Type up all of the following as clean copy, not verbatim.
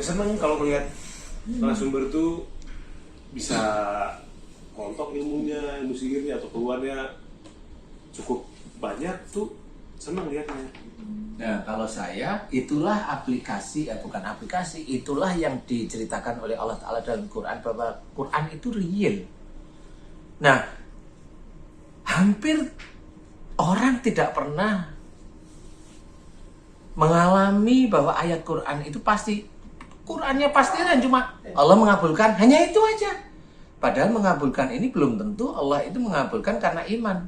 Seneng kalau ngeliat narasumber tuh bisa kontok ilmunya, ilmu sihirnya atau keluarnya cukup banyak tuh, seneng liatnya. Nah, kalau saya, itulah aplikasi, bukan aplikasi, itulah yang diceritakan oleh Allah Ta'ala dalam Quran, bahwa Quran itu real. Nah, hampir orang tidak pernah mengalami bahwa ayat Quran itu pasti, Qurannya pasti kan cuma Allah mengabulkan, hanya itu aja. Padahal mengabulkan ini belum tentu Allah itu mengabulkan karena iman,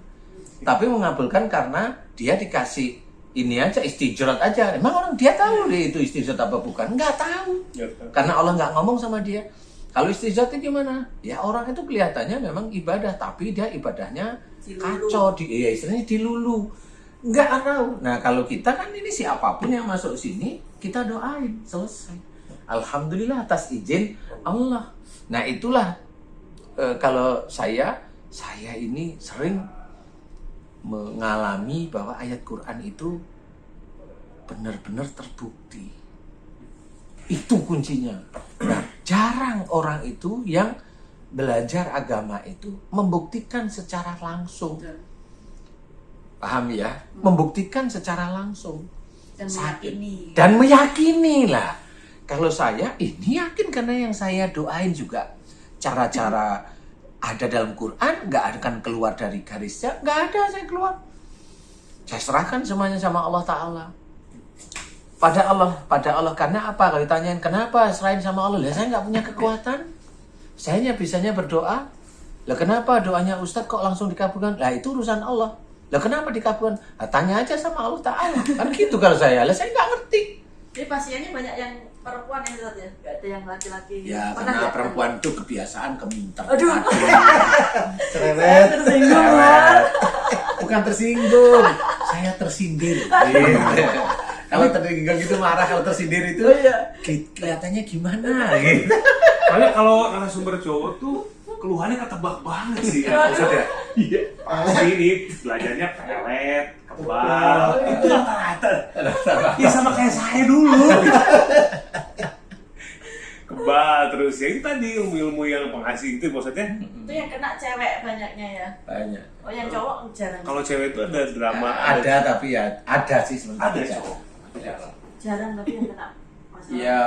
tapi mengabulkan karena dia dikasih ini aja, istijrat aja. Emang orang dia tahu deh itu istijrat apa bukan? Nggak tahu. Karena Allah nggak ngomong sama dia. Kalau istijrat itu gimana? Ya orang itu kelihatannya memang ibadah, tapi dia ibadahnya kacau, istilahnya dilulu. Nggak tahu. Nah kalau kita kan ini siapapun yang masuk sini, kita doain, selesai. Alhamdulillah atas izin Allah. Nah itulah kalau saya ini sering mengalami bahwa ayat Quran itu benar-benar terbukti. Itu kuncinya. Nah, jarang orang itu yang belajar agama itu membuktikan secara langsung. Paham ya? Membuktikan secara langsung. Dan meyakini lah. Kalau saya ini yakin karena yang saya doain juga cara-cara ada dalam Quran, nggak akan keluar dari garisnya, nggak ada saya keluar. Saya serahkan semuanya sama Allah Ta'ala. Pada Allah. Karena apa? Kalau ditanyain kenapa serahin sama Allah, saya nggak punya kekuatan. Saya hanya bisanya berdoa. Lah kenapa doanya Ustadz kok langsung dikabulkan? Lah itu urusan Allah. Lah kenapa dikabulkan? Nah, tanya aja sama Allah Ta'ala. Kan gitu kalau saya. Lah saya nggak ngerti. Jadi pasiennya banyak yang perempuan ya Ustadz ya? Gak ada yang laki-laki. Ya karena perempuan itu kebiasaan keminter. Aduh. Cerewet. Tersinggung lah. Bukan tersinggung, saya tersindir. Kalau tersinggung gitu marah, kalau tersindir itu kelihatannya gimana gitu. Karena kalau narasumber cowok tuh keluhannya ketebak banget sih ya, Ustaz ya. Iya. Pasti ini belajarnya pelet, kebal, itu rata-rata. Ya sama kayak saya dulu. Kebal terus ya itu tadi ilmu-ilmu yang pengasih itu maksudnya. Itu yang kena cewek banyaknya ya. Banyak. Oh yang cowok jarang. Kalau cewek itu ada drama. Ada tapi ya ada sih sebenarnya. Ada cowok. Jarang tapi yang kena masalah. Ya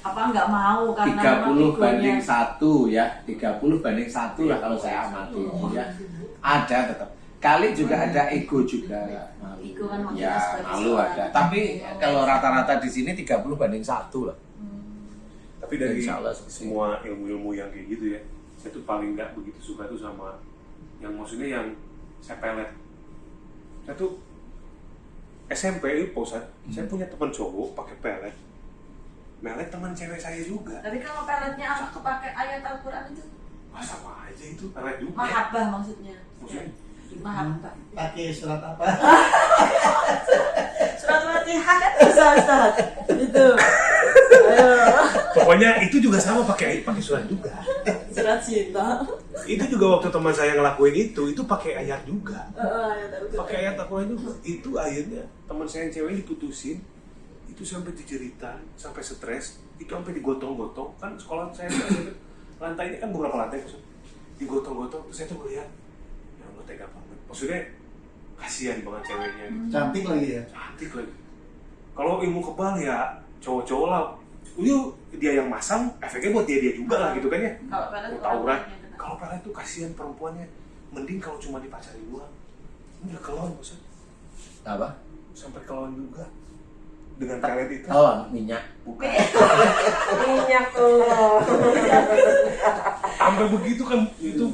Apa nggak mau karena 30 banding 1 ya, 30 banding 1 lah kalau saya amati ya. Ada tetap. Kali juga ada ego juga. Ego kan makin ya sebagai malu seorang. ada. Tapi kalau rata-rata di sini 30 banding 1 lah. Tapi dari Insyaallah semua ilmu-ilmu yang kayak gitu ya, saya tuh paling nggak begitu suka tuh sama yang maksudnya yang saya pelet. Saya tuh SMP Ustaz, saya punya teman cowok pakai pelet. Melet teman cewek saya juga. Tapi kalau peletnya aku pakai ayat Al-Quran itu Sama aja itu pelet juga. mahabbah maksudnya. Maksudnya? Mahabbah. Pakai surat apa? Surat Fatihah kan bisa Ustaz. Itu. Ayo. Pokoknya itu juga sama pakai surat juga. Surat cinta. Itu juga waktu teman saya ngelakuin itu pakai ayat juga. Ayat Al-Quran. Pakai ayat Al-Quran juga. Itu akhirnya teman saya yang cewek diputusin. Itu sampai dijeritan, sampai stres, itu sampai digotong-gotong. Kan sekolah saya lantainya kan beberapa lantai, maksud. Digotong-gotong, terus saya tuh ngeliat, ya Allah tega banget. Maksudnya kasihan banget ceweknya. Gitu. Cantik lagi ya. Cantik lagi. Kalau ilmu kebal ya cowok-cowok lah. Itu dia yang masang, efeknya buat dia juga lah gitu kan ya. Kalau pelet Tauran. Kalau pelet tuh kasihan perempuannya. Mending kalau cuma dipacari doang. Ini udah kelon maksud. Apa? Sampai kelon juga. Dengan pelet itu. Oh, minyak. Bukan. minyak tuh. Sampai begitu kan itu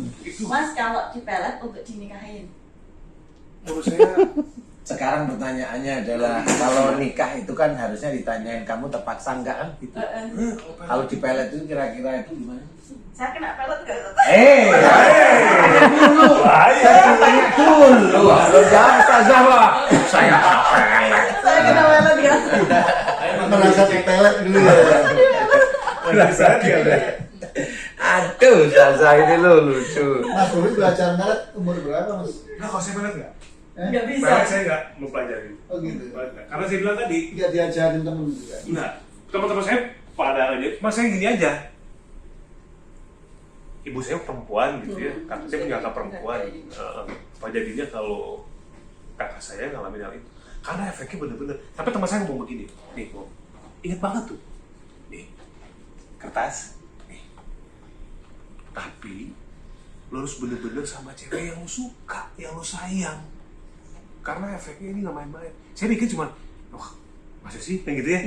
Mas kalau dipelet untuk dinikahin. menurut saya Sekarang pertanyaannya adalah kalau nikah itu kan harusnya ditanyain kamu terpaksa enggak kan gitu. Kalau di pelet itu kira-kira itu gimana? Saya kena pelet nggak? Dulu, tanya dulu. Jangan saja Pak. Saya pelet. Saya kena pelet ya. Merasa terpelet dulu ya. perasaan dia udah. Aduh, Zaza ini lo lucu. Mas Bobi belajar pelet umur berapa Mas? Nah kalau saya pelet nggak? Nggak bisa. Pelet saya nggak mempelajari. Oh gitu. Karena saya bilang tadi Nggak diajarin temen juga. enggak. Teman-teman saya pada aja, mas saya gini aja. Ibu saya perempuan gitu ya, kakak saya punya kakak perempuan. Apa jadinya kalau kakak saya ngalamin hal itu? Karena efeknya bener-bener. Tapi teman saya ngomong begini, nih, ingat banget tuh, nih, kertas, nih. Tapi lo harus bener-bener sama cewek yang lo suka, yang lo sayang. Karena efeknya ini nggak main-main. Saya mikir cuma, wah, masa sih, yang gitu ya?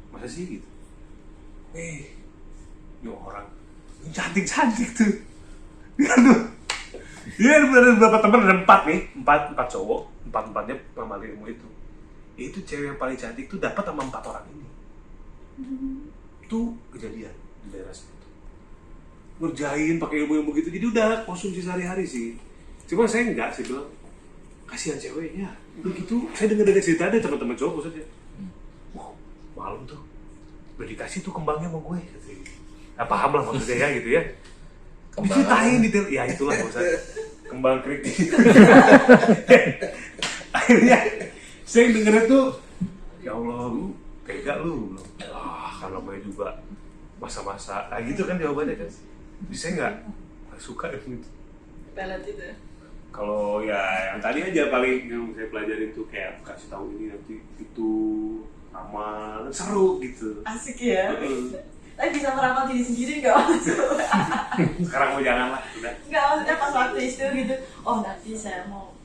Masa sih gitu? Ini orang cantik-cantik tuh. Dia ada beberapa teman, ada 4 nih, 4 cowok, 4-4-nya ngamal ilmu itu. Itu cewek yang paling cantik tuh dapat sama 4 orang ini. Itu kejadian di daerah situ. Ngerjain pakai ilmu-ilmu gitu, jadi udah konsumsi sehari-hari sih. Cuma saya enggak, saya bilang kasihan ceweknya. Begitu saya dengar cerita ada teman-teman cowok maksudnya. Wah, malam tuh udah dikasih tuh kembangnya sama gue katanya. Nah, paham lah maksudnya ya gitu ya. Diceritain detail, ya itulah Ustaz. Kembang kerikil. Akhirnya saya dengernya tuh, ya Allah lu tega lu. Kalau namanya juga masa-masa, gitu kan jawabannya kan. Jadi saya nggak suka itu. Pelet itu. Kalau ya yang tadi aja paling yang saya pelajarin tuh kayak kasih tahu ini nanti itu aman, seru gitu. Asik ya. Tapi bisa meramal diri sendiri nggak masuk? Sekarang mau jangan lah, udah. Nggak, maksudnya pas waktu itu gitu. Oh nanti saya mau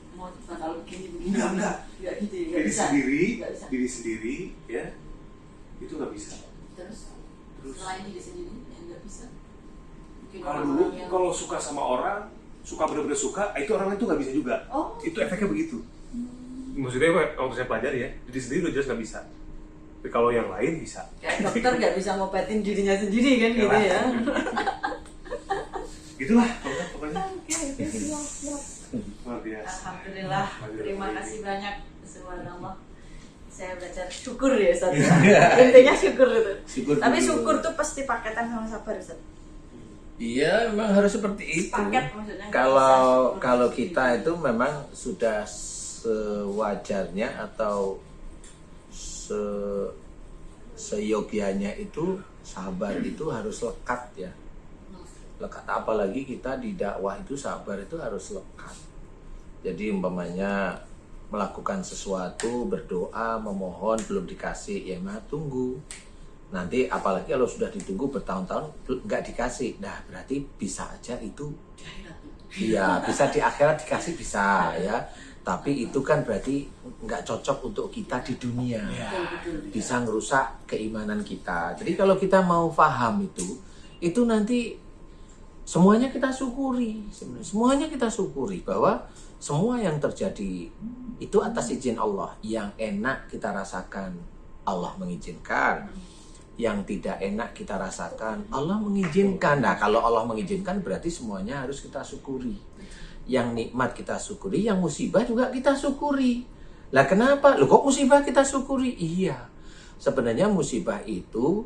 bakal begini. Enggak. Nggak gitu ya. Nggak Diri bisa. sendiri, Nggak bisa. diri sendiri, ya itu nggak bisa. Terus selain diri sendiri yang nggak bisa. Mungkin Kalau orang-orang dulu yang- kalau suka sama orang, suka benar-benar suka, itu orang itu nggak bisa juga. Oh. Itu efeknya begitu. Maksudnya waktu saya pelajari ya, diri sendiri udah jelas nggak bisa. Tapi kalau yang lain bisa. Kayak dokter nggak bisa ngobatin dirinya sendiri kan gitu ya. Gitulah pokoknya. Oke, siap. Luar biasa. Alhamdulillah, terima kasih banyak. Subhanallah. Saya belajar syukur ya Ustaz. Intinya syukur itu. Syukur Tapi dulu. syukur tuh pasti paketan sama sabar Ustaz. Iya, memang harus seperti itu. Paket maksudnya. Kalau kita itu memang sudah sewajarnya atau seyogianya itu sabar itu harus lekat ya. Lekat, apalagi kita di dakwah itu sabar itu harus lekat. Jadi umpamanya melakukan sesuatu, berdoa, memohon belum dikasih, ya mah tunggu. Nanti apalagi kalau sudah ditunggu bertahun-tahun nggak dikasih, nah berarti bisa aja itu, iya bisa di akhirat dikasih bisa ya. Tapi itu kan berarti nggak cocok untuk kita di dunia, bisa ngerusak keimanan kita. Jadi kalau kita mau paham itu nanti semuanya kita syukuri, semuanya kita syukuri bahwa semua yang terjadi itu atas izin Allah. Yang enak kita rasakan Allah mengizinkan, yang tidak enak kita rasakan Allah mengizinkan. Nah kalau Allah mengizinkan berarti semuanya harus kita syukuri. Yang nikmat kita syukuri, yang musibah juga kita syukuri. Lah kenapa? Loh kok musibah kita syukuri? Iya, sebenarnya musibah itu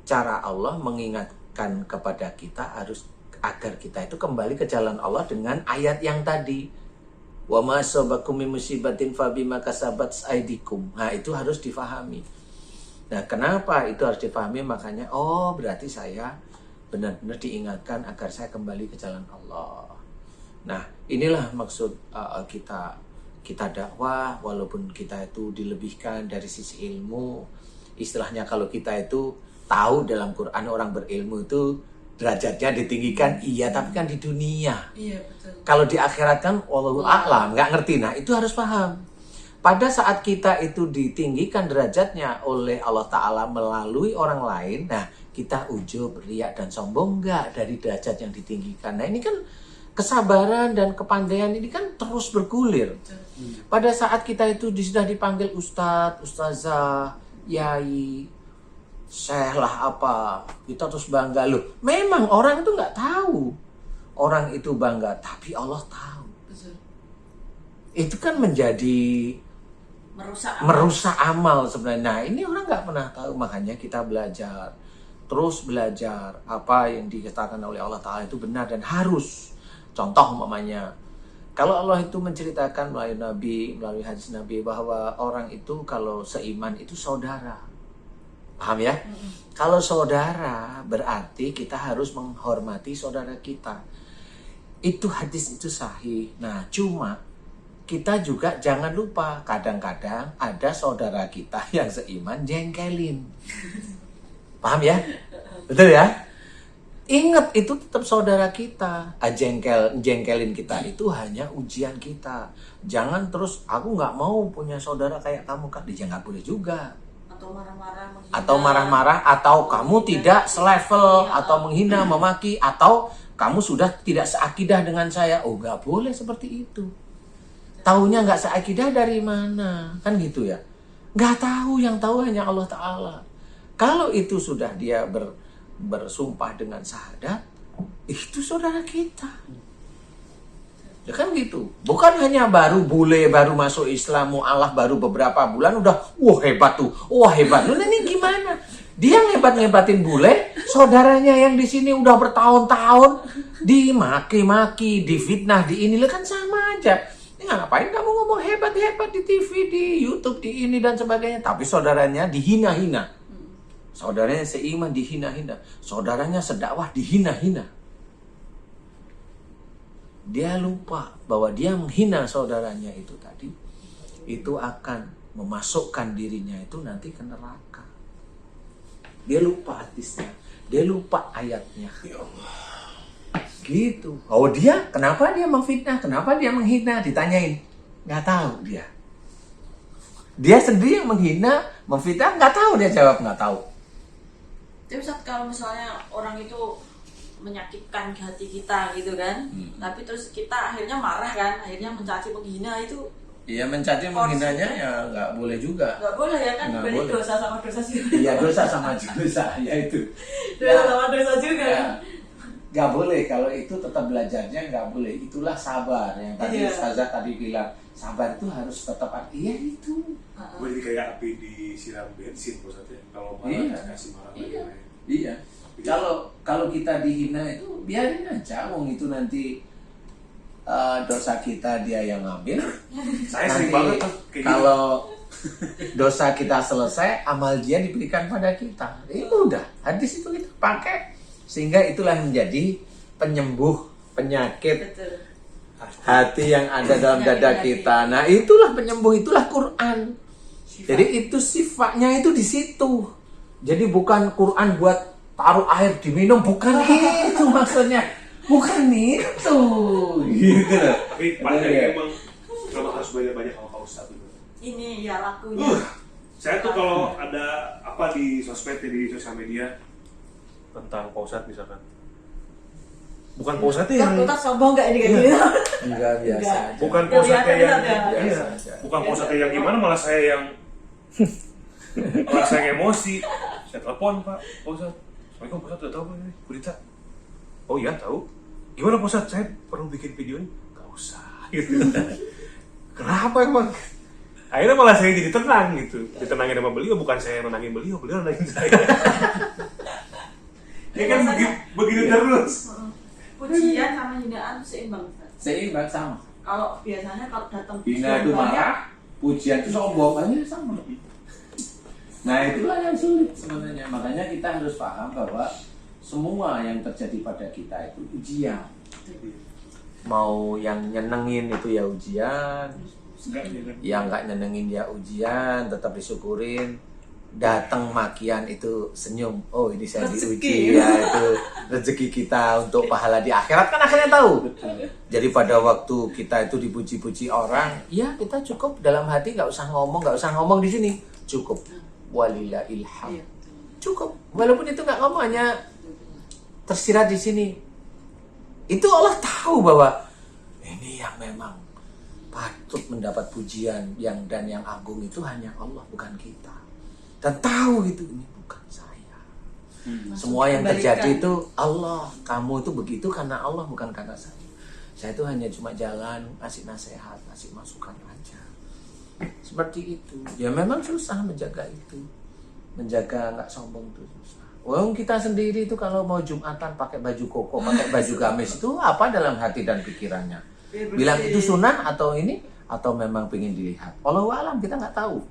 cara Allah mengingatkan kepada kita harus agar kita itu kembali ke jalan Allah dengan ayat yang tadi. Wa ma asabakum min musibatin fabima kasabat aydikum. Nah, itu harus difahami. Nah, kenapa itu harus difahami? Makanya oh, berarti saya benar-benar diingatkan agar saya kembali ke jalan Allah. Nah, inilah maksud kita dakwah, walaupun kita itu dilebihkan dari sisi ilmu. Istilahnya kalau kita itu tahu dalam Quran orang berilmu itu derajatnya ditinggikan, iya, tapi kan di dunia. Iya betul. Kalau di akhirat kan wallahu a'lam, nggak ngerti. Nah, itu harus paham. Pada saat kita itu ditinggikan derajatnya oleh Allah Ta'ala melalui orang lain, nah kita ujub, riak, dan sombong nggak dari derajat yang ditinggikan. Nah ini kan kesabaran dan kepandaian ini kan terus bergulir. Pada saat kita itu sudah dipanggil ustadz, ustazah, yai, syekh lah apa, kita terus bangga. Loh, memang orang itu nggak tahu. Orang itu bangga, tapi Allah tahu. Betul. Itu kan menjadi merusak amal sebenarnya. Nah ini orang nggak pernah tahu, makanya kita belajar. Terus belajar apa yang dikatakan oleh Allah Ta'ala itu benar dan harus. Contoh umpamanya, kalau Allah itu menceritakan melalui Nabi, melalui hadis Nabi bahwa orang itu kalau seiman itu saudara. Paham ya? Kalau saudara berarti kita harus menghormati saudara kita. Itu hadis itu sahih. Nah, cuma kita juga jangan lupa kadang-kadang ada saudara kita yang seiman jengkelin. Paham ya? Betul ya? Ingat itu tetap saudara kita. Jengkelin kita itu hanya ujian kita. Jangan terus aku nggak mau punya saudara kayak kamu kan. Dia nggak boleh juga. Atau marah-marah, Atau kamu tidak selevel, atau menghina, memaki, atau kamu sudah tidak seakidah dengan saya. Oh, nggak boleh seperti itu. Taunya nggak seakidah dari mana? Kan gitu ya. Nggak tahu, yang tahu hanya Allah Ta'ala. Kalau itu sudah dia bersumpah dengan syahadat, itu saudara kita. Ya kan gitu. Bukan hanya baru masuk Islam, mu'alaf baru beberapa bulan udah hebat tuh. Wah hebat. Lu ini gimana? Dia ngebat-ngebatin bule, saudaranya yang di sini udah bertahun-tahun dimaki-maki, difitnah, di ini kan sama aja. Ngapain kamu ngomong hebat-hebat di TV, di YouTube, di ini dan sebagainya, tapi saudaranya dihina-hina. Saudaranya seiman dihina-hina. Saudaranya sedakwah dihina-hina. Dia lupa bahwa dia menghina saudaranya itu tadi, itu akan memasukkan dirinya itu nanti ke neraka. Dia lupa hadisnya, dia lupa ayatnya. Ya Allah. Gitu. Oh dia, kenapa dia memfitnah? Kenapa dia menghina? Ditanyain, nggak tahu dia. Dia sendiri yang menghina, memfitnah, nggak tahu dia jawab nggak tahu. Tapi Ustaz, kalau misalnya orang itu menyakitkan hati kita gitu kan, tapi terus kita akhirnya marah kan, akhirnya mencaci menghina itu. Iya, mencaci menghinanya ya nggak boleh juga. Nggak boleh ya kan, Nggak berarti boleh. dosa sama dosa juga. Iya, dosa sama dosa, ya itu. Dosa sama dosa juga. Ya. Nggak boleh, kalau itu tetap belajarnya nggak boleh. Itulah sabar yang tadi Iya. Ustazah tadi bilang. Sabar itu harus tetap iya itu. Gue jadi kayak api disiram bensin maksudnya. Kalau marah Iya. kasih marah Iya. lagi. Iya. Kalau kita dihina itu biarin aja, wong itu nanti dosa kita dia yang ngambil. Saya Nanti sering banget tuh kayak gitu. kalau dosa kita selesai, amal dia diberikan pada kita. Itu udah, hadis itu kita pakai sehingga itulah menjadi penyembuh penyakit Betul. hati yang ada dalam dada kita. Nah, itulah penyembuh, itulah Quran. Jadi itu sifatnya itu di situ. Jadi bukan Quran buat taruh air diminum, bukan itu maksudnya. Bukan itu. Gitu. Tapi banyak emang harus banyak-banyak sama Pak Ustadz gitu. Ini ya lakunya. Saya tuh kalau ada apa di sosmed, di sosial media tentang Pak Ustadz misalkan, bukan Pak Ustadz yang Kita sombong nggak ini kayak gitu? Enggak biasa Enggak. aja. bukan Pak Ustadz yang Kelihatan, iya, biasa aja. bukan Pak Ustadz yang gimana, malah saya yang malah saya yang emosi. Saya telepon Pak Ustadz, Assalamualaikum Pak Ustadz, udah tahu ini berita? Oh iya tahu. Gimana Pak Ustadz? Saya perlu bikin video ini? Gak usah. Gitu. Kenapa emang? Akhirnya malah saya jadi tenang gitu. Ditenangin sama beliau, bukan saya yang nenangin beliau nenangin saya. Ya kan begitu terus. Pujian sama hinaan itu seimbang. Ustaz. Seimbang sama. Kalau biasanya kalau datang Hina itu marah, pujian itu sombong, aja sama. Nah, itulah yang sulit sebenarnya. Makanya kita harus paham bahwa semua yang terjadi pada kita itu ujian. Mau yang nyenengin itu ya ujian, yang nggak nyenengin ya ujian, tetap disyukurin. Datang makian itu senyum, oh ini saya diuji ya, itu rezeki kita untuk pahala di akhirat, kan akhirnya tahu. Jadi pada waktu kita itu dipuji-puji orang, ya kita cukup dalam hati, nggak usah ngomong di sini, cukup walillahil hamd, cukup. Walaupun itu nggak ngomong, hanya tersirat di sini. Itu Allah tahu bahwa ini yang memang patut mendapat pujian yang agung itu hanya Allah, bukan kita. Dan tahu itu ini bukan saya. Semua yang terjadi itu Allah. Kamu itu begitu karena Allah, bukan karena saya. Saya itu hanya cuma jalan, ngasih nasihat, ngasih masukan aja. Seperti itu. Ya memang susah menjaga itu. Menjaga nggak sombong itu susah. Wong kita sendiri itu kalau mau Jumatan pakai baju koko, pakai baju gamis itu apa dalam hati dan pikirannya? Bilang itu sunnah atau ini, atau memang pengen dilihat. Wallahu alam, kita nggak tahu.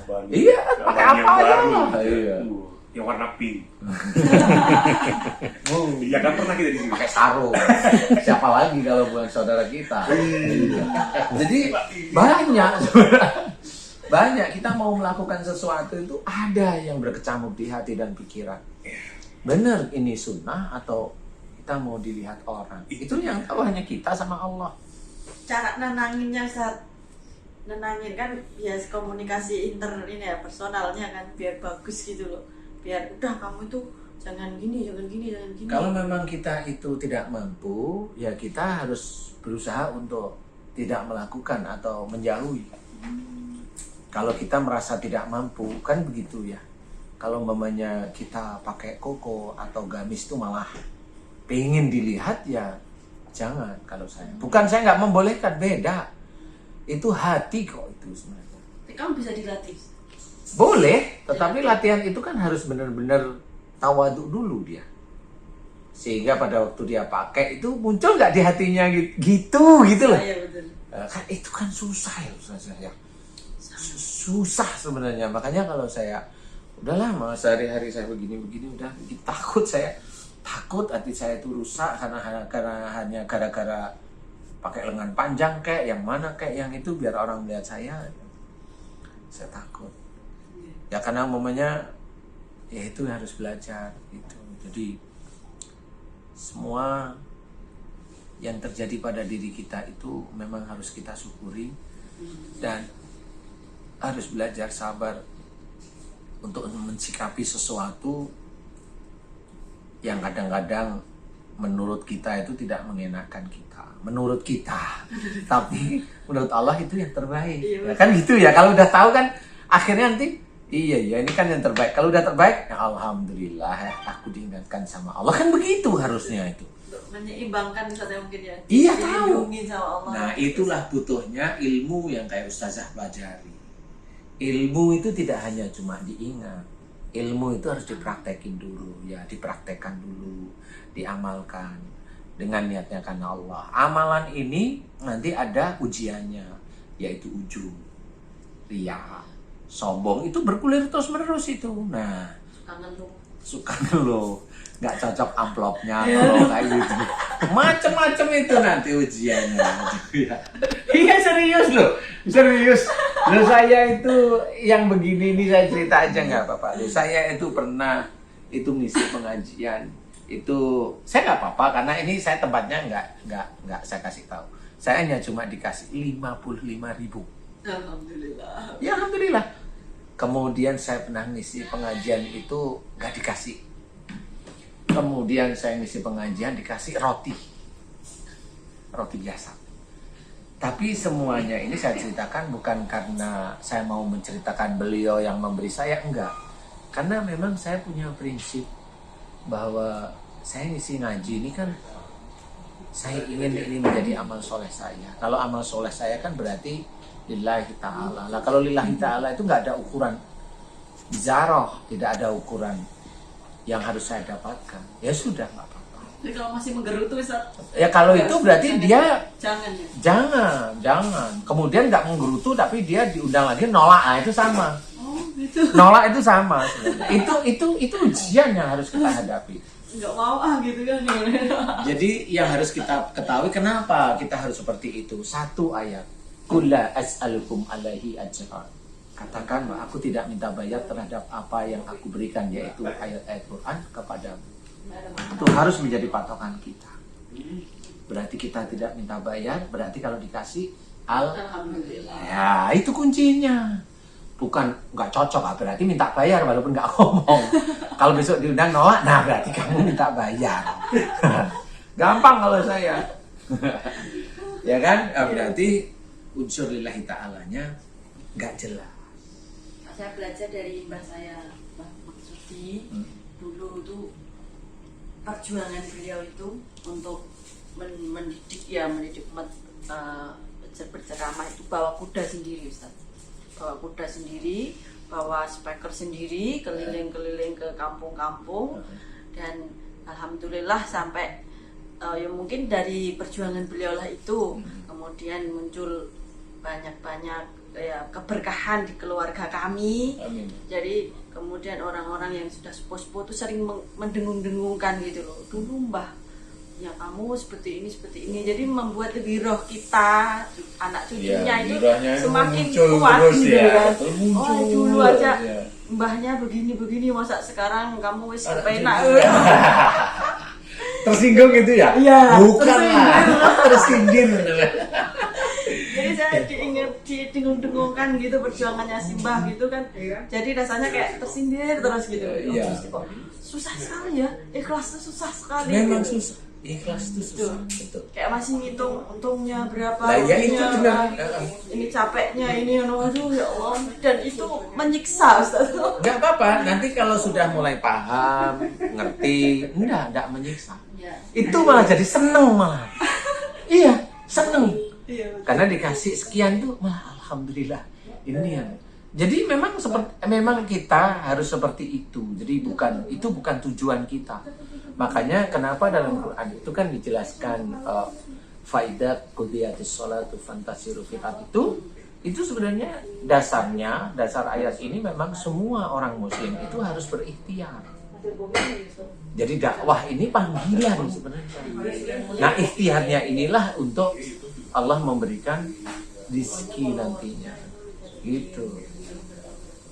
Saban. Iya, Saban pakai yang apa aja baru. lah. Iya. Yang warna pink. Iya kan pernah kita di sini. Pakai sarung. Siapa lagi kalau bukan saudara kita? Jadi banyak sebenarnya. Banyak kita mau melakukan sesuatu itu ada yang berkecamuk di hati dan pikiran. Bener ini sunnah atau kita mau dilihat orang? Itu yang tahu hanya kita sama Allah. Cara nenanginnya saat nenangin kan bias komunikasi ini ya, personalnya kan biar bagus gitu loh. Biar udah kamu itu jangan gini. Kalau memang kita itu tidak mampu, ya kita harus berusaha untuk tidak melakukan atau menjauhi. Kalau kita merasa tidak mampu, kan begitu ya. Kalau umpamanya kita pakai koko atau gamis itu malah pengen dilihat, ya jangan kalau saya. Bukan saya nggak membolehkan, beda. Itu hati kok itu sebenarnya. Tapi kamu bisa dilatih. Boleh, tetapi latihan itu kan harus benar-benar tawaduk dulu dia. Sehingga pada waktu dia pakai itu muncul nggak di hatinya gitu loh. Iya betul. Kan itu kan susah ya Ustaz ya. Susah sebenarnya. Makanya kalau saya udahlah mas sehari-hari saya begini udah takut hati saya itu rusak karena hanya gara-gara pakai lengan panjang kayak yang mana kayak yang itu biar orang melihat saya takut. Ya karena momennya ya itu harus belajar gitu. Jadi semua yang terjadi pada diri kita itu memang harus kita syukuri dan harus belajar sabar untuk mensikapi sesuatu yang kadang-kadang menurut kita itu tidak mengenakan kita. Menurut kita, tapi menurut Allah itu yang terbaik. Ya kan gitu ya. Kalau udah tahu kan akhirnya nanti iya ini kan yang terbaik. Kalau udah terbaik, ya alhamdulillah ya, aku diingatkan sama Allah. Kan begitu harusnya itu. Menyeimbangkan misalnya mungkin ya. Iya tahu. Sama Allah. Nah itulah butuhnya ilmu yang kayak Ustazah pelajari. Ilmu itu tidak hanya cuma diingat. Ilmu itu harus dipraktekin dulu, ya dipraktekkan dulu, diamalkan dengan niatnya karena Allah. Amalan ini nanti ada ujiannya, yaitu ujub, riya, sombong itu bergulir terus menerus itu. Nah, suka ngeluh, nggak cocok amplopnya kalau kayak gitu. Macem-macem itu nanti ujiannya. Iya serius loh, serius. Loh saya itu yang begini ini saya cerita aja nggak apa-apa. Loh saya itu pernah itu ngisi pengajian itu saya nggak apa-apa karena ini saya tempatnya nggak saya kasih tahu. Saya hanya cuma dikasih 55.000. Alhamdulillah. Ya alhamdulillah. Kemudian saya pernah ngisi pengajian itu nggak dikasih. Kemudian saya ngisi pengajian dikasih roti biasa. Tapi semuanya ini saya ceritakan bukan karena saya mau menceritakan beliau yang memberi saya, enggak. Karena memang saya punya prinsip bahwa saya ngisi ngaji ini kan saya ingin ini menjadi amal soleh saya. Kalau amal soleh saya kan berarti lillahi ta'ala. Nah kalau lillahi ta'ala itu nggak ada ukuran zarah, tidak ada ukuran yang harus saya dapatkan. Ya sudah nggak apa-apa. Jadi kalau masih menggerutu Ustaz. Ya kalau itu berarti dia jangan. Kemudian nggak menggerutu tapi dia diundang lagi nolak, nah, itu sama. Oh gitu. Nolak itu sama sebenarnya. Itu ujian yang harus kita hadapi. Nggak mau gitu kan. Jadi yang harus kita ketahui kenapa kita harus seperti itu. Satu ayat. Qul la as'alukum alaihi ajran. Katakan bahwa aku tidak minta bayar terhadap apa yang aku berikan, yaitu ayat-ayat Quran kepadamu. Itu harus menjadi patokan kita. Berarti kita tidak minta bayar, berarti kalau dikasih Alhamdulillah. Ya itu kuncinya. Bukan nggak cocok, berarti minta bayar walaupun nggak ngomong. Kalau besok diundang nolak, nah berarti kamu minta bayar. Gampang kalau saya. Ya kan? Berarti unsur lillahi ta'alanya nggak jelas. Saya belajar dari mbah saya, Mbah Maksudi. Dulu itu perjuangan beliau itu untuk mendidik berceramah itu bawa kuda sendiri Ustaz. Bawa speaker sendiri, keliling-keliling ke kampung-kampung, dan alhamdulillah sampai ya mungkin dari perjuangan beliau lah itu kemudian muncul banyak-banyak ya keberkahan di keluarga kami. Amin. Jadi kemudian orang-orang yang sudah sepuh-sepuh itu sering mendengung-dengungkan gitu loh. Dulu Mbah, ya kamu seperti ini. Jadi membuat lebih roh kita, anak cucunya itu girohnya semakin muncul kuat terus gitu ya. kan. Terus muncul, Oh dulu aja ya. mbahnya begini, masa sekarang kamu wis Anak kepenak. cucu. Tersinggung gitu ya? Iya, Bukan lah, tersindir. Jadi saya didengung-dengungkan gitu perjuangannya si Mbah gitu kan. Jadi rasanya kayak tersindir terus gitu. Iya. Kok susah sekali ya, ikhlas itu susah sekali. Memang gitu. susah. Ikhlas itu susah. Betul. Kayak masih ngitung untungnya berapa. Lah ya itu ruginya, benar. Ini capeknya ini, aduh ya Allah. Dan itu menyiksa Ustaz. Enggak apa-apa, nanti kalau sudah mulai paham, ngerti, enggak menyiksa. Ya. Itu malah jadi seneng malah. Iya, seneng. Iya. Karena dikasih sekian tuh malah alhamdulillah. Ini yang. Jadi memang kita harus seperti itu. Jadi itu bukan tujuan kita. Makanya kenapa dalam Quran itu kan dijelaskan faidah qudiyatis sholatu fantasiru fil ard itu sebenarnya dasar ayat ini memang semua orang muslim itu harus berikhtiar. Jadi dakwah ini panggilan sebenarnya. Nah, ikhtiarnya inilah untuk Allah memberikan rezeki nantinya. Gitu.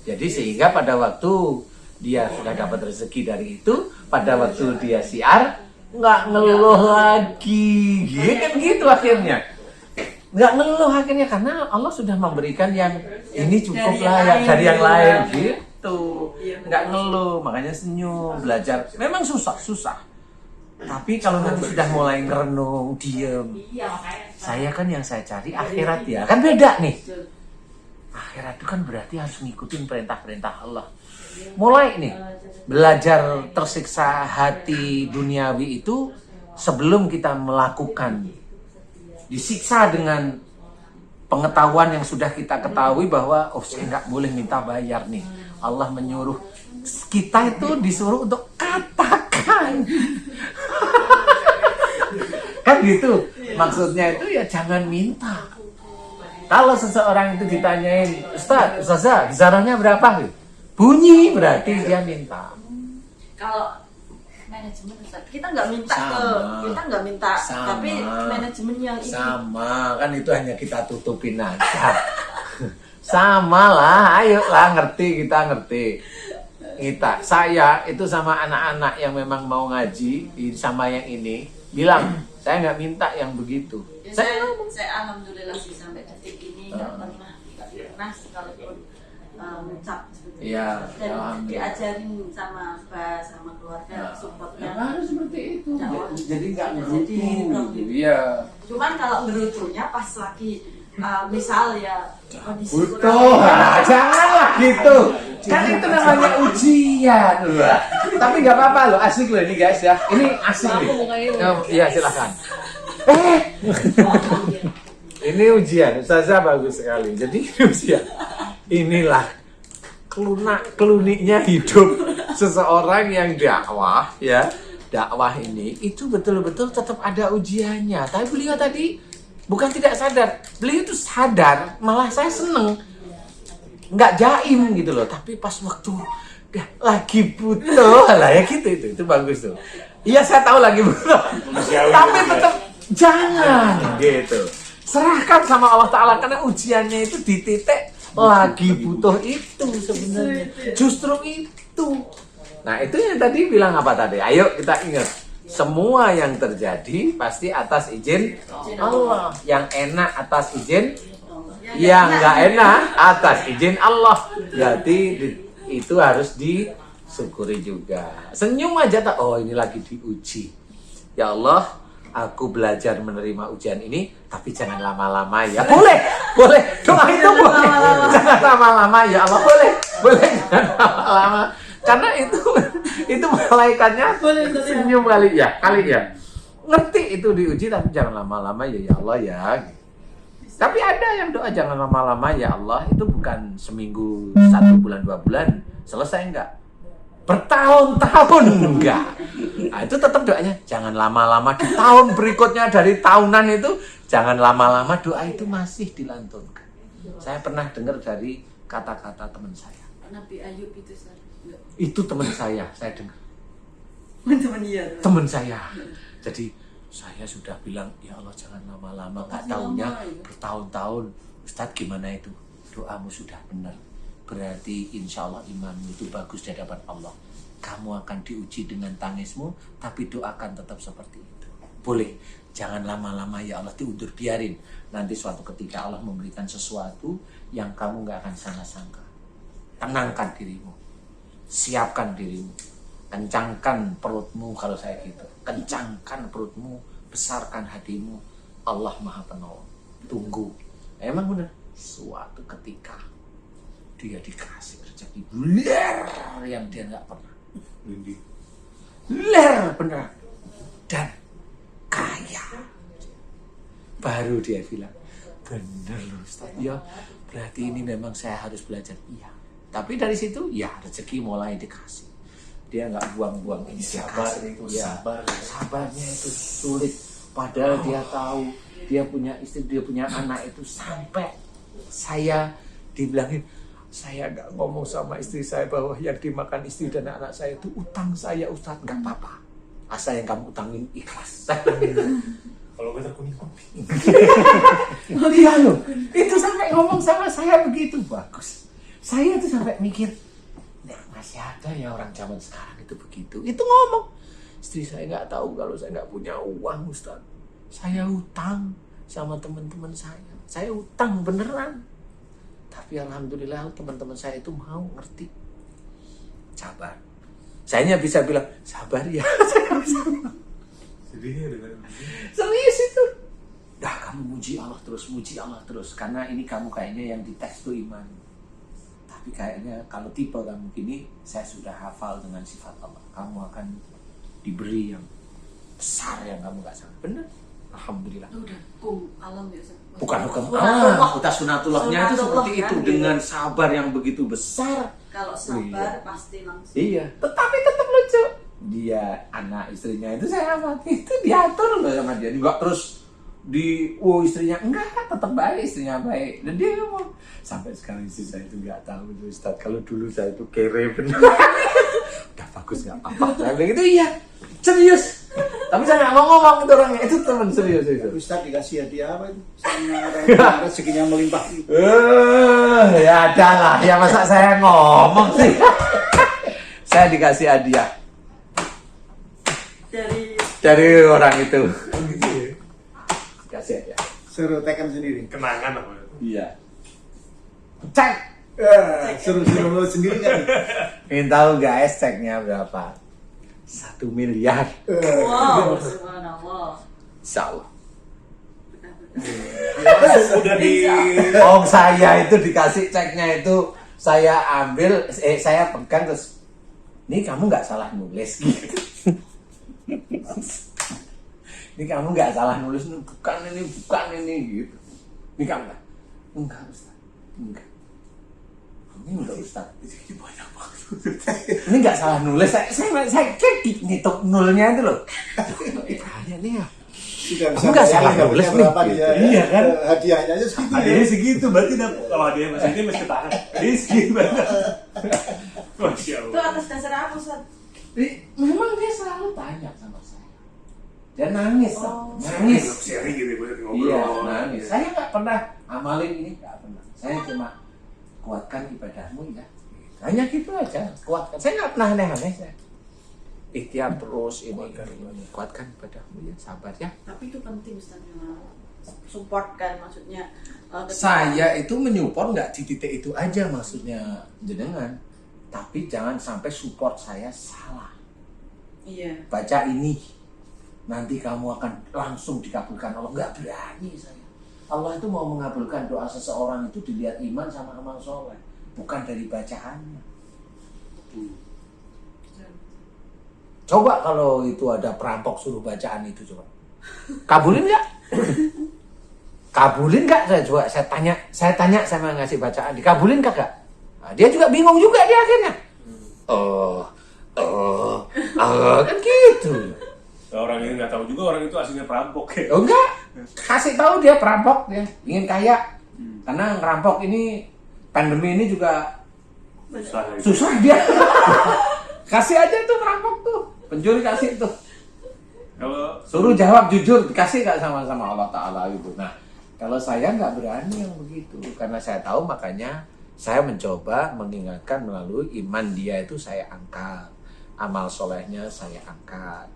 Jadi sehingga pada waktu dia sudah dapat rezeki dari itu, pada waktu dia siar nggak ngeluh lagi, gitu akhirnya. Nggak ngeluh akhirnya karena Allah sudah memberikan yang ini cukup lah ya dari yang lain gitu. Nggak ngeluh, makanya senyum, belajar. Memang susah. Tapi kalau nanti sudah mulai ngerenung, diem. Saya kan yang saya cari akhirat ya, kan beda nih. Akhirat itu kan berarti harus ngikutin perintah-perintah Allah. Mulai nih belajar tersiksa hati duniawi itu sebelum kita melakukan, disiksa dengan pengetahuan yang sudah kita ketahui bahwa saya nggak boleh minta bayar nih. Allah menyuruh kita itu disuruh untuk katakan. Kan gitu. Maksudnya itu ya jangan minta. Kalau seseorang itu ditanyain, Ustazah, zarahnya berapa? Bunyi berarti dia minta. Kalau manajemen Ustaz, kita nggak minta Sama. tapi manajemen yang ini. Sama, kan itu hanya kita tutupin aja. Sama lah, ayolah kita ngerti. Saya itu sama anak-anak yang memang mau ngaji sama yang ini bilang, saya nggak minta yang begitu. Ya, saya alhamdulillah sih sampai detik ini nggak pernah sekalipun ngucap seperti Iya, itu. Dan alhamdulillah. diajarin sama Mbak, sama keluarga supportnya. Harus seperti itu. Jadi nggak Jadi, ngerutu. Iya. Cuman kalau ngerutunya pas lagi misal ya kondisi Butuh, janganlah gitu. Kan itu namanya ujian, loh. Tapi nggak apa-apa loh, asik loh ini guys ya. Ini asik nih. Iya silahkan. Ini ujian, Ustazah bagus sekali. Jadi ini ujian. Inilah keluniknya hidup seseorang yang dakwah ya. Dakwah ini itu betul-betul tetap ada ujiannya. Tapi beliau tadi bukan tidak sadar, beliau itu sadar, malah saya seneng, nggak jaim gitu loh. Tapi pas waktu dia lagi butuh, lah ya gitu itu bagus tuh. Iya saya tahu lagi butuh, tapi tetap jangan gitu. Serahkan sama Allah Taala karena ujiannya itu di titik lagi butuh itu sebenarnya. Justru itu. Nah itu yang tadi bilang apa tadi? Ayo kita ingat. Semua yang terjadi pasti atas izin Allah. Yang enak atas izin, yang nggak enak atas izin Allah. Berarti itu harus disyukuri juga. Senyum aja tak. Oh ini lagi diuji. Ya Allah, aku belajar menerima ujian ini, tapi jangan lama-lama ya. Boleh. Doa itu boleh. Jangan lama-lama ya Allah. Boleh jangan lama-lama. Karena itu malaikatnya senyum kali ya. Ngerti itu diuji tapi jangan lama-lama ya Allah ya. Tapi ada yang doa jangan lama-lama ya Allah itu bukan seminggu, 1 bulan, 2 bulan selesai enggak. Bertahun-tahun enggak. Nah, itu tetap doanya jangan lama-lama di tahun berikutnya dari tahunan itu jangan lama-lama doa itu masih dilantunkan. Saya pernah dengar dari kata-kata teman saya. Nabi Ayub itu Ustaz. Enggak. Itu teman saya dengar. Teman iya. Teman saya. Jadi saya sudah bilang, ya Allah jangan lama-lama, nggak taunya bertahun-tahun. Ustadz gimana itu? Doamu sudah benar. Berarti insya Allah imanmu itu bagus di hadapan Allah. Kamu akan diuji dengan tangismu, tapi doakan tetap seperti itu. Boleh, jangan lama-lama ya Allah, diundur, biarin. Nanti suatu ketika Allah memberikan sesuatu yang kamu nggak akan sangka-sangka. Tenangkan dirimu, siapkan dirimu. Kencangkan perutmu kalau saya gitu. Kencangkan perutmu, besarkan hatimu. Allah Maha Penolong. Tunggu. Emang benar. Suatu ketika dia dikasih rezeki ler yang dia nggak pernah. Ler benar. Dan kaya. Baru dia bilang, bener loh Ustaz. Ya, berarti ini memang saya harus belajar. Iya. Tapi dari situ, ya rezeki mulai dikasih. Dia nggak buang-buang ini, sabar itu ya, sabar. Sabarnya itu sulit, padahal dia tahu dia punya istri, dia punya anak itu. Sampai saya dibilangin, saya nggak ngomong sama istri saya bahwa yang dimakan istri dan anak saya itu utang saya. Ustadz, nggak apa-apa, asal yang kamu utangin ikhlas. Kalau kita kuning-kuning. Oh iya loh, itu sampai ngomong sama saya begitu. Bagus. Saya tuh sampai mikir, nah, masih ada ya orang zaman sekarang itu begitu. Itu ngomong, istri saya nggak tahu kalau saya nggak punya uang Ustaz. Saya utang sama teman-teman saya. Saya utang beneran. Tapi alhamdulillah teman-teman saya itu mau ngerti. Sabar. Saya bisa bilang, sabar ya. Sedihnya dengan Serius itu. Dah kamu muji Allah terus. Karena ini kamu kayaknya yang dites tuh iman. Tapi kayaknya kalau tipe kamu gini, saya sudah hafal dengan sifat Allah. Kamu akan diberi yang besar yang kamu gak sangka. Bener? Alhamdulillah. Itu udah hukum alam ya Ustaz. Bukan hukum Sunatullah. udah sunatullahnya itu seperti Sunatullah, itu. kan, Dengan sabar yang begitu besar. Kalau sabar pasti langsung. Iya, tetapi tetap lucu. Dia, anak istrinya itu saya amati, itu diatur loh sama dia. Enggak terus istrinya enggak, tetap baik, istrinya baik. Dan dia ngomong, sampai sekarang istri saya itu enggak tahu itu Ustaz, kalau dulu saya itu kere bener. Udah bagus enggak apa-apa. Saya bilang itu iya, serius. Tapi saya nggak mau ngomong itu orangnya, itu teman serius itu. Ustaz dikasih hadiah apa itu? Sama rezekinya melimpah. Ya ada lah, ya masa saya ngomong sih. Saya dikasih hadiah dari orang itu. Dikasih hadiah. Suruh tekan sendiri. kenangan apa? Iya. Cek. Suruh lo sendiri kan? Ingin tahu guys ceknya berapa? 1 miliar. Wow, subhanallah. Insyaallah. Udah di Saya itu dikasih ceknya itu saya ambil, saya pegang terus. Ini kamu nggak salah nulis gitu. Ini kamu nggak salah nulis, bukan ini gitu. Ini kamu enggak Ustaz, enggak. Ini enggak Ustaz. ini banyak banget. Ini nggak salah nulis, saya klik ngitung nulnya itu loh. Tanya nih ya. Kamu nggak salah nulis nih. Berapa dia? Iya kan? Hadiahnya aja segitu. Hadiahnya segitu, berarti kalau hadiah Mas ini mesti tahan. Hadiahnya segitu banget. Masya Itu Allah. atas dasar apa Ustaz? Memang dia selalu tanya sama saya. Dia nangis, nangis. Sharing gitu, gue ngobrol. Iya, nangis. Saya nggak pernah amalin ini, nggak pernah. Saya cuma kuatkan ibadahmu ya. Hanya gitu aja, kuatkan. Saya nggak pernah aneh-aneh. Saya ikhtiar terus ini, kuatkan ibadahmu ya, sabar ya. Tapi itu penting Ustaz, support kan maksudnya. Saya itu menyupport nggak di titik itu aja maksudnya jenengan. Tapi jangan sampai support saya salah. Iya. Baca ini, nanti kamu akan langsung dikabulkan Allah. Nggak berani saya. Allah itu mau mengabulkan doa seseorang itu dilihat iman sama amal soleh, bukan dari bacaannya. Coba kalau itu ada perampok suruh bacaan itu coba. Kabulin nggak? Kabulin nggak? Saya tanya sama ngasih bacaan, dikabulin kagak? Nah, dia juga bingung juga dia akhirnya. Kan gitu. Orang ini nggak tahu juga orang itu aslinya perampok ya. Oh enggak, kasih tahu dia perampok, dia ingin kaya. Karena ngerampok ini, pandemi ini juga susah Susah. dia. Kasih aja tuh ngerampok tuh, pencuri kasih tuh. Kalau Suruh jawab jujur, dikasih gak sama Allah Ta'ala gitu. Nah, kalau saya nggak berani yang begitu, karena saya tahu, makanya saya mencoba mengingatkan melalui iman dia itu saya angkat, amal solehnya saya angkat,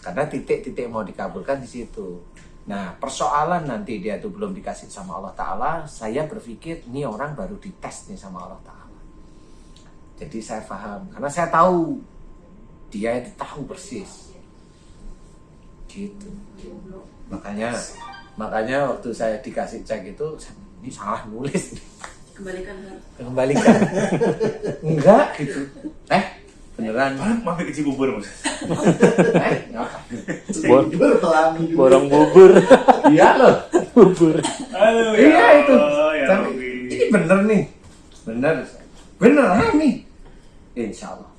karena titik-titik mau dikabulkan di situ. Nah, persoalan nanti dia itu belum dikasih sama Allah Ta'ala, saya berpikir ini orang baru dites nih sama Allah Ta'ala. Jadi saya paham, karena saya tahu dia itu tahu persis gitu. Makanya waktu saya dikasih cek itu, ini salah nulis, Kembalikan kan. kembalikan. Enggak gitu. Beneran. mampir ke Cibubur Mas. Ngapain? Jual pelangi juga. Borong bubur. Iya loh, bubur. Aduh, Iya itu. Allah, ya Tapi Rabbi. ini bener nih. Beneran nih. Insya Allah.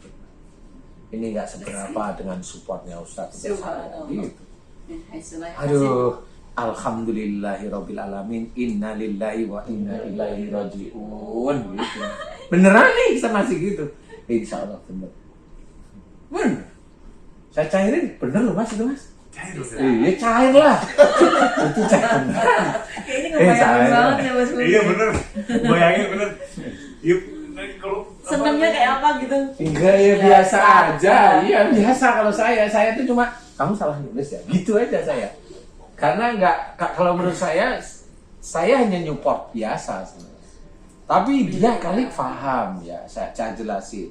Ini nggak seberapa dengan supportnya Ustadz. Subhanallah. Gitu. Hasilnya. Aduh, alhamdulillahirabbil alamin, inna lillahi wa inna ilaihi rajiun gitu. Beneran nih saya masih gitu. Insya Allah bener. Bener. Saya cairin bener loh Mas itu Mas. Cair loh, Iya cair lah. Itu cair beneran. Ini ngebayangin cair. banget ya Mas Budi. Iya bener, bayangin bener. Iya, kalau Senangnya kayak apa gitu? Enggak ya biasa aja. Iya biasa kalau saya tuh cuma kamu salah nulis ya. Gitu aja saya. Karena kalau menurut saya hanya nyupport biasa sebenarnya. Tapi dia kali paham ya, saya jelasin.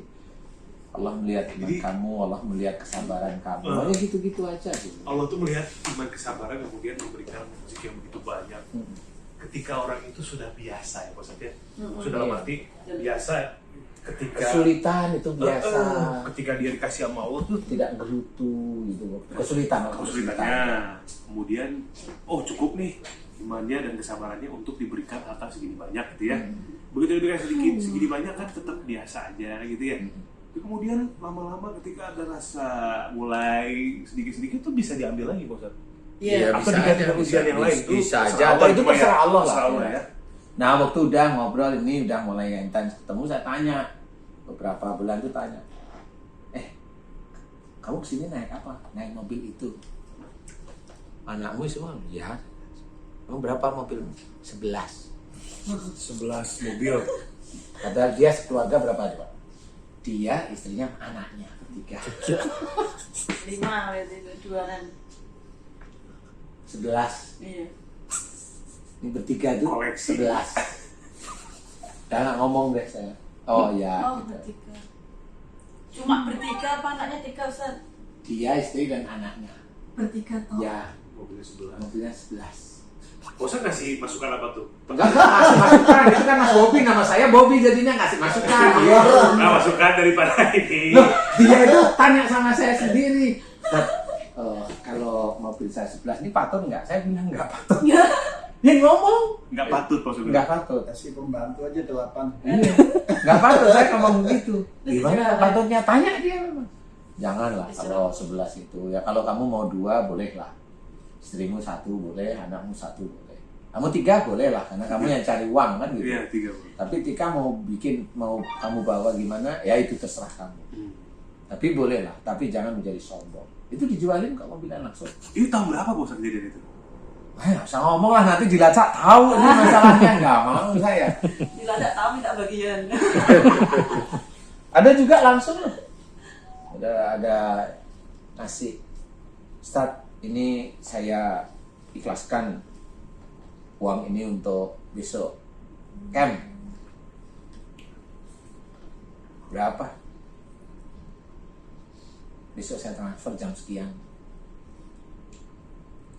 Allah melihat iman kamu, Allah melihat kesabaran kamu. Ya gitu-gitu aja gitu. Allah tuh melihat iman kesabaran kemudian memberikan rezeki yang begitu banyak. Ketika orang itu sudah biasa ya maksudnya, sudah dalam arti biasa ketika Kesulitan itu biasa. ketika dia dikasih sama Allah tuh Tidak gerutu gitu. Kesulitannya. kemudian oh cukup nih imannya dan kesabarannya untuk diberikan harta segini banyak gitu ya. Begitu diberikan sedikit segini banyak kan tetap biasa aja gitu ya. Tapi kemudian lama-lama ketika ada rasa mulai sedikit-sedikit tuh bisa diambil lagi Pak Ustadz. Iya. Atau diganti dengan ujian yang lain tuh bisa terserah aja. Allah, Atau itu cuma terserah Allah lah. terserah Allah ya. Nah waktu udah ngobrol ini udah mulai intens ketemu, saya tanya beberapa bulan tuh tanya, kamu kesini naik apa? Naik mobil itu. Anakmu semua? Ya. Kamu berapa mobil? 11. 11 mobil. Padahal dia sekeluarga berapa coba? Dia, istrinya, anaknya 3. 5 berarti itu jualan. 11. Iya. Ini bertiga tuh Koleksi. 11. Udah nggak ngomong deh saya. Oh ya. Oh, bertiga. Cuma bertiga apa anaknya 3 Ustaz? Dia, istri dan anaknya. Bertiga toh. Ya, Mobilnya 11. mobilnya 11. Bosan ngasih masukan apa tuh? Enggak, ngasih masukan. Itu kan Mas Bobby, nama saya Bobby jadinya ngasih masukan. Nah, masukan daripada ini. Loh, dia itu tanya sama saya sendiri. Ustaz, kalau mobil saya 11 ini patut nggak? Saya bilang nggak patut. Dia ngomong. Nggak patut maksudnya. Nggak patut. Kasih pembantu aja 8. Iya. Nggak patut, saya ngomong begitu. Gimana patutnya? Tanya dia memang. Janganlah kalau 11 itu. Ya kalau kamu mau 2 bolehlah. Istrimu 1 boleh, anakmu 1 boleh. Kamu 3 boleh lah, karena kamu yang cari uang kan gitu. Iya, 3. Tapi Tika mau kamu bawa gimana, ya itu terserah kamu. Tapi boleh lah, tapi jangan menjadi sombong. Itu dijualin kok mobilnya langsung. Itu tahun berapa Bos kejadian itu? Nggak usah ngomong lah, nanti dilacak tahu ini masalahnya. Nggak mau saya. Bila enggak tahu minta bagian. Ada juga langsung loh. Ada nasi. Ustadz, ini saya ikhlaskan uang ini untuk besok camp. Berapa? Besok saya transfer jam sekian.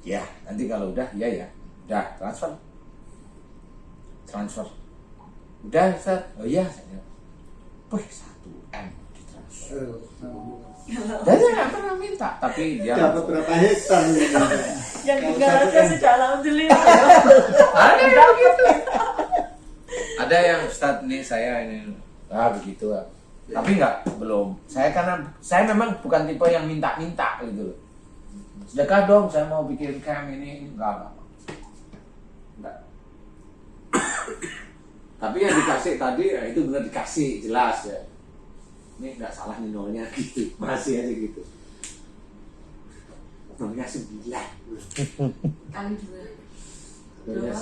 Ya, nanti kalau udah, ya. Udah, transfer. Udah, Ustaz. Oh iya, saya. Wih, 1M ditransfer. Dan dia nggak pernah minta, tapi dia Dapat berapa hektar ini? Yang tinggal aja sudah alhamdulillah. ada yang begitu. Ada yang Ustaz nih saya ini begitu. Tapi belum. Saya memang bukan tipe yang minta-minta gitu loh. Sedekah dong, saya mau bikin camp ini. Enggak. Tapi yang dikasih tadi ya, itu benar dikasih jelas ya. Ini nggak salah nih nolnya gitu, masih aja gitu. Nolnya 9. Kali 2. Nolnya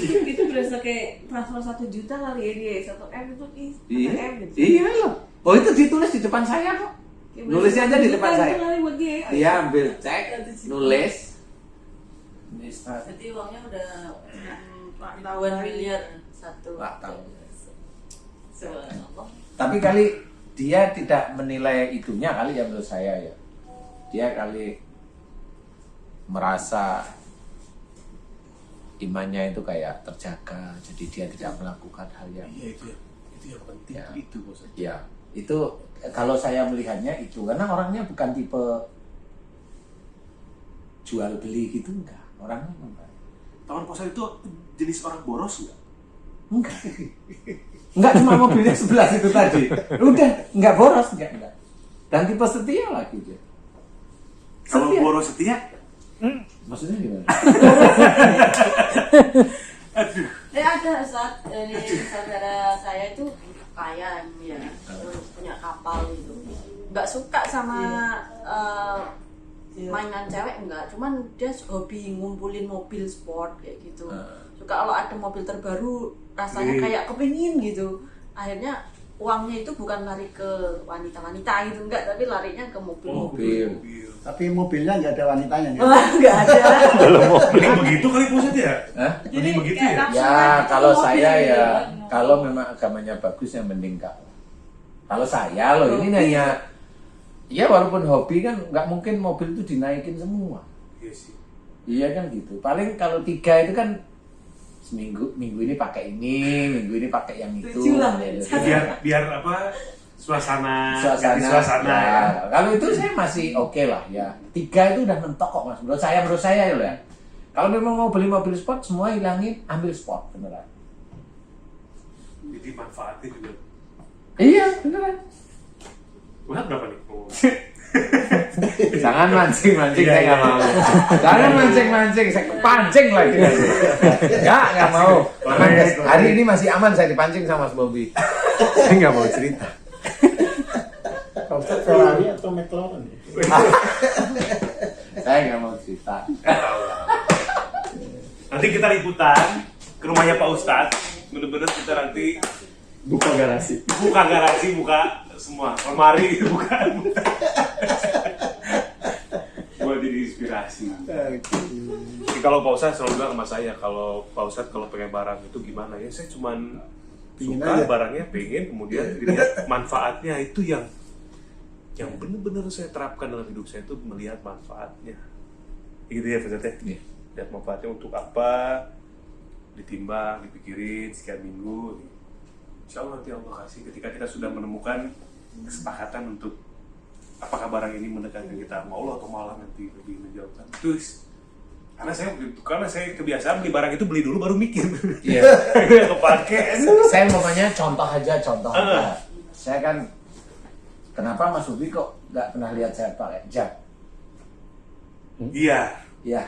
Itu berasa kayak transfer 1 juta kali ya dia, 1 M itu Iya, 1 M gitu. iya loh. Oh itu ditulis di depan saya kok. Nulisnya aja di depan saya. Dia ambil cek, nulis. Jadi uangnya udah ribuan miliar satu. Nggak tahu. Subhanallah. Tapi kali dia tidak menilai itunya kali ya menurut saya ya. Dia kali merasa imannya itu kayak terjaga, jadi dia tidak melakukan hal yang Iya itu yang penting Ya. itu bos. ya itu kalau saya melihatnya itu karena orangnya bukan tipe jual beli gitu enggak orangnya enggak Taman Posat itu jenis orang boros nggak? enggak cuma mobilnya 11 itu tadi udah enggak boros enggak dan tipe setia lagi dia Kalau Setia. boros setia, maksudnya gimana aduh. Ada saat ini saudara saya itu kaya ya, terus punya kapal gitu. Nggak suka sama mainan cewek enggak, cuman dia hobi ngumpulin mobil sport kayak gitu. Suka kalau ada mobil terbaru rasanya kayak kepingin gitu. Akhirnya uangnya itu bukan lari ke wanita-wanita gitu enggak, tapi larinya ke mobil. Tapi mobilnya nggak ada wanitanya nih. Wah, enggak ada. Mending begitu kali Posat ya? Hah? Mending begitu kayak ya? nafsu Ya kan, kalau mobil saya gitu ya kan. kalau memang agamanya bagus yang mending kak. Kalau saya loh ini hanya ya walaupun hobi kan nggak mungkin mobil itu dinaikin semua. Iya sih. Iya kan gitu. Paling kalau 3 itu kan minggu ini pakai ini, minggu ini pakai yang itu. 7 lah. Gitu. Biar apa? Suasana. Suasana. Ganti suasana. Ya. Kalau itu saya masih oke lah ya. 3 itu udah mentok kok mas. Menurut saya ya. Kalau memang mau beli mobil sport semua hilangin, ambil sport beneran. Jadi manfaatnya juga. Iya beneran. Posat berapa nih? Oh. Jangan mancing Iya, saya nggak mau. Jangan mancing saya pancing lagi. Nggak mau. Aman, guys. Hari ini masih aman saya dipancing sama Mas Bobby. Saya nggak mau cerita. Ustaz Ferrari atau McLaren? Saya nggak mau cerita. Nanti kita liputan ke rumahnya Pak Ustadz. Bener-bener kita nanti Buka garasi. buka garasi, buka semua lemari, buka. Buat jadi inspirasi. Jadi kalau Pak Ustadz selalu bilang sama saya, kalau Pak Ustadz kalau pengen barang itu gimana ya? Saya cuman Pingin suka aja. barangnya, pengen, kemudian dilihat manfaatnya itu yang benar-benar saya terapkan dalam hidup saya itu melihat manfaatnya. Gitu ya Pak Ustadz ya? Iya. Lihat manfaatnya untuk apa, ditimbang, dipikirin sekian minggu. Insya Allah nanti Allah kasih ketika kita sudah menemukan kesepakatan untuk apakah barang ini mendekatkan kita sama Allah atau malah nanti lebih menjauhkan. Terus karena saya kebiasaan beli barang itu beli dulu baru mikir. Iya. Kepake. Saya umpamanya contoh aja. Saya kan kenapa Mas Bobby kok nggak pernah lihat saya pakai jam? Iya. Iya.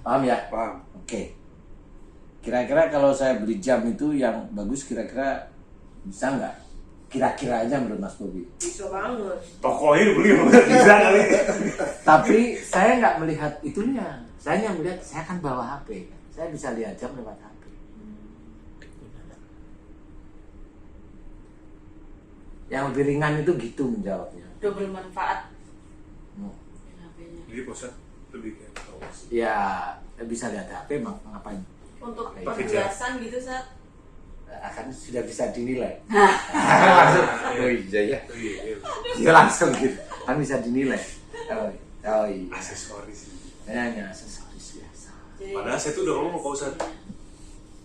Paham ya? Paham. Oke. Kira-kira kalau saya beli jam itu yang bagus kira-kira bisa nggak? Kira-kira aja menurut Mas Bobby. Bisa banget. Tokonya beli bisa kali. Tapi saya nggak melihat itunya. Saya hanya melihat saya kan bawa HP. Saya bisa lihat jam lewat HP. Yang lebih ringan itu gitu menjawabnya. Double manfaat Hmm. HP-nya. Jadi pusat lebih kayak tahu. Ya bisa lihat HP ngapain? Untuk Kayak perhiasan gitu saat Akan sudah bisa dinilai. Hah. Langsung. Oh iya ya. Iya. Ya langsung gitu. Kan bisa dinilai. Oh iya. Aksesoris. Hanya aksesoris biasa. Jadi, Padahal saya tuh udah ngomong ke Pak Ustadz.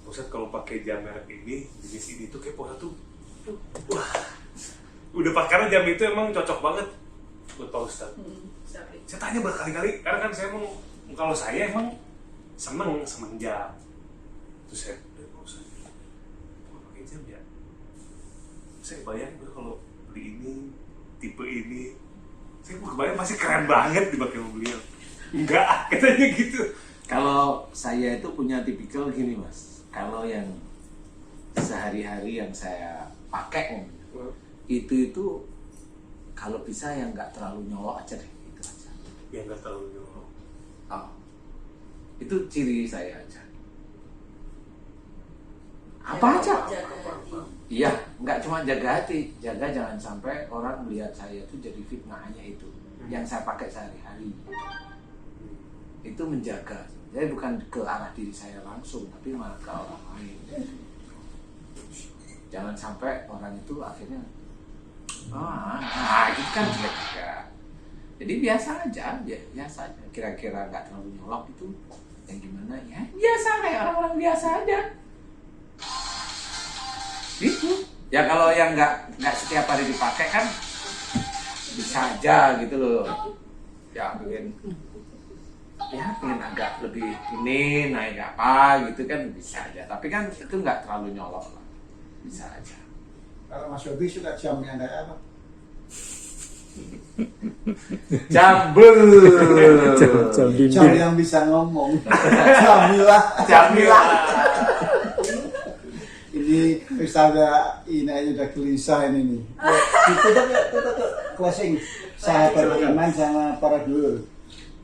Pak Ustadz kalau pakai jam merek ini, jenis ini tuh kayak Pak Ustadz tuh, wah, udah karena jam itu emang cocok banget buat Pak Ustadz. siapa? Saya tanya berkali-kali, karena kan saya emang, kalau saya emang seneng jam. Terus saya, Pak Ustadz, mau pakai jam ya? Saya bayangin gue kalau beli ini, tipe ini, saya kebayang pasti keren banget dipakai sama beliau. Enggak, katanya gitu. Kalau saya itu punya tipikal gini mas. Kalau yang sehari-hari yang saya pakai itu kalau bisa yang nggak terlalu nyolok aja deh, itu aja. Yang nggak terlalu nyolok. Oh, itu ciri saya aja. Apa aja? Jaga hati. Iya, nggak cuma jaga hati, jaga jangan sampai orang melihat saya itu jadi fitnahnya itu yang saya pakai sehari-hari. Itu menjaga. Jadi bukan ke arah diri saya langsung, tapi malah ke orang lain. Jangan sampai orang itu akhirnya itu kan jelek juga. Jadi biasa aja, biasa aja. Kira-kira nggak terlalu nyolok itu yang gimana ya? Biasa kayak orang-orang biasa aja. Gitu. Ya kalau yang nggak setiap hari dipakai kan bisa aja gitu loh. Ya pengen agak lebih ini naik apa gitu kan bisa aja. Tapi kan itu nggak terlalu nyolok lah. Bisa aja. Kalau Mas Yobi suka jam yang kayak apa? Jambul. Jam yang bisa ngomong. Jamilah. Ini Ustazah Ina aja udah gelisah ini nih. Tutup closing. Sahabat iman sama para guru.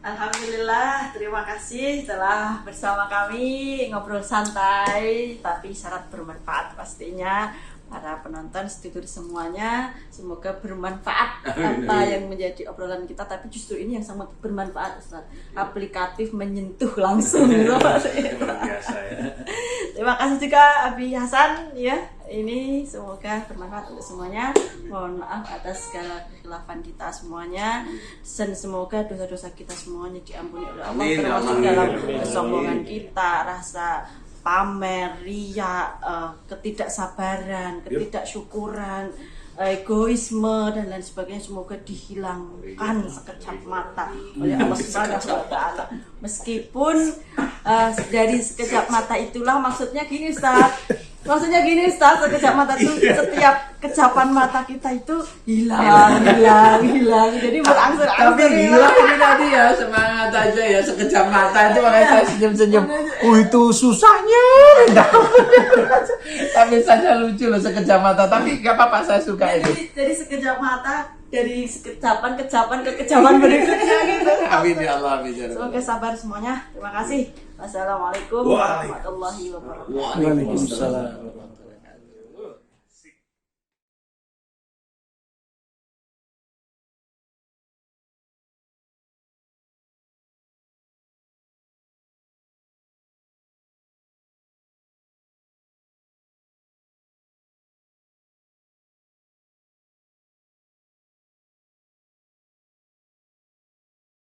Alhamdulillah, terima kasih telah bersama kami ngobrol santai tapi syarat bermanfaat pastinya. Para penonton sedulur semuanya, semoga bermanfaat apa yang menjadi obrolan kita, tapi justru ini yang sangat bermanfaat, Ustaz. Aplikatif, menyentuh langsung. Luar biasa ya. Terima kasih juga Abi Hasan ya. Ini semoga bermanfaat untuk semuanya. Mohon maaf atas segala kekhilafan kita semuanya, dan semoga dosa-dosa kita semuanya diampuni oleh Allah, Amin, termasuk amin, dalam amin. kesombongan kita, rasa pamer, riya, ketidaksabaran, ketidaksyukuran, egoisme dan lain sebagainya, semoga dihilangkan sekejap mata oleh Allah Subhanahu wa taala. Meskipun dari sekejap mata itulah maksudnya gini Ustaz. Maksudnya gini Ustaz, sekejap mata itu setiap kejapan mata kita itu hilang. Jadi berangsur-angsur Tapi gila ini tadi ya, semangat aja ya, sekejap mata itu makanya saya senyum-senyum. Itu susahnya. Tapi saja lucu loh sekejap mata, tapi gak apa-apa, saya suka itu. Jadi sekejap mata, dari kejapan ke kejapan berikutnya gitu. Amin ya Allah, amin ya Allah. Semoga sabar semuanya. Terima kasih. Wassalamualaikum Waalaikumsalam. warahmatullahi wabarakatuh. Waalaikumsalam.